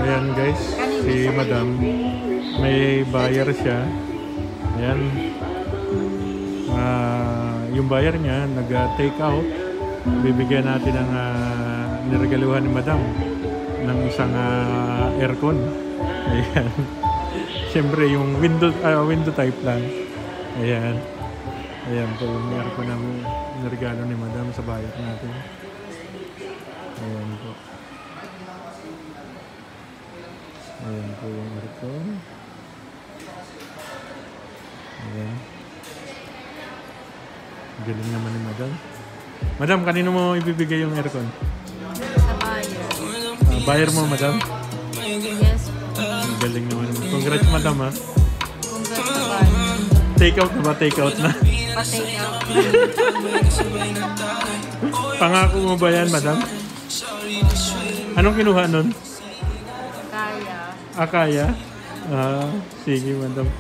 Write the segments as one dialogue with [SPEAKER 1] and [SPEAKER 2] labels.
[SPEAKER 1] Ayan guys, si Madam, may buyer siya. Ayan. Yung buyer niya, nag-take out. Bibigyan natin ng niregaluhan ni Madam ng isang aircon. Ayan. Siyempre yung window type lang. Ayan. Ayan po yung aircon ng niregalo ni Madam sa buyer natin. Ayan po. Ayan po yung aircon. Ayan. Galing naman ni Madam. Madam, kanino mo ibibigay yung aircon?
[SPEAKER 2] Sa buyer.
[SPEAKER 1] Buyer mo, Madam?
[SPEAKER 2] Yes.
[SPEAKER 1] Galing naman. Congrats, Madam, ha?
[SPEAKER 2] Congrats sa buyer.
[SPEAKER 1] Take out na ba? Take out na?
[SPEAKER 2] Pa-take out.
[SPEAKER 1] Pangako mo ba yan, Madam? Anong kinuha nun?
[SPEAKER 2] Kaya.
[SPEAKER 1] Kaya? Sige, Madam.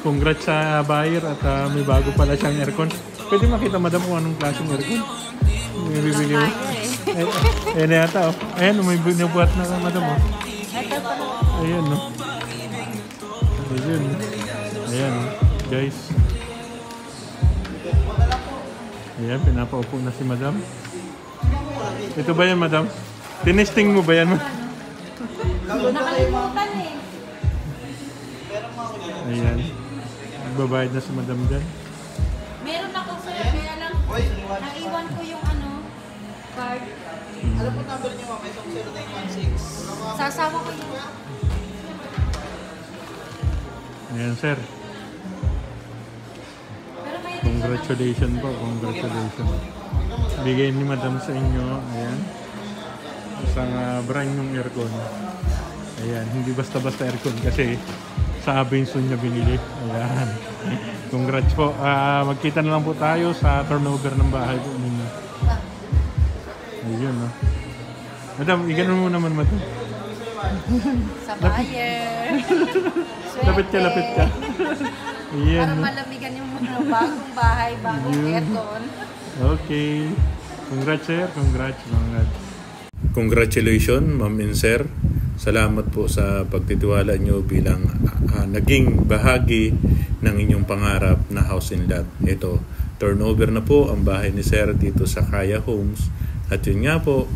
[SPEAKER 1] Congrats sa buyer at may bago pala siyang aircon. Pwede makita, Madam, kung anong klaseng aircon? May bibili mo. Ayan na yata, oh. Ayan, may binubuhat na, Madam, oh.
[SPEAKER 2] Ito pa.
[SPEAKER 1] Ayan, no? Ayan. Ayan, guys. Ayan, pinapaupo na si Madam. Ito ba yan, Madam? Tinesting mo ba yan?
[SPEAKER 2] Nakalimutan eh.
[SPEAKER 1] Ayan. Nagbabayad na si Madam dyan.
[SPEAKER 2] Meron ako sir, kaya lang naiwan ko yung card.
[SPEAKER 3] Alam po number niyo ma'am, itong 0916.
[SPEAKER 2] Sasawa ko yung...
[SPEAKER 1] Ayan, sir.
[SPEAKER 2] Pero may
[SPEAKER 1] Congratulations po. Congratulations. Bigay ni Madam sa inyo. Ayan. Isang brand yung aircon. Ayan. Hindi basta-basta aircon kasi sa Abenson niya binili. Ayan. Congrats po. Magkita na lang po tayo sa turnover ng bahay po ninyo. Ayun, no? Madam, iganon mo naman, Madam.
[SPEAKER 2] sa buyer.
[SPEAKER 1] Lapit ka, lapit ka. Ayan.
[SPEAKER 2] Para malamigan yung bagong bahay, bagong aircon.
[SPEAKER 1] Okay. Congrats, sir. Congrats. Congratulations, Ma'am and Sir. Salamat po sa pagtitiwala nyo bilang naging bahagi ng inyong pangarap na house and lot. Ito, turnover na po ang bahay ni Sir dito sa Kaya Homes. At yun nga po,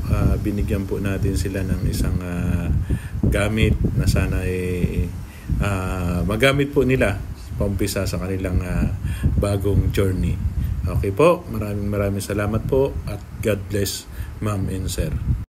[SPEAKER 1] binigyan po natin sila ng isang gamit na sana magamit po nila paumpisa sa kanilang bagong journey. Okay po, maraming salamat po at God bless, Ma'am and Sir.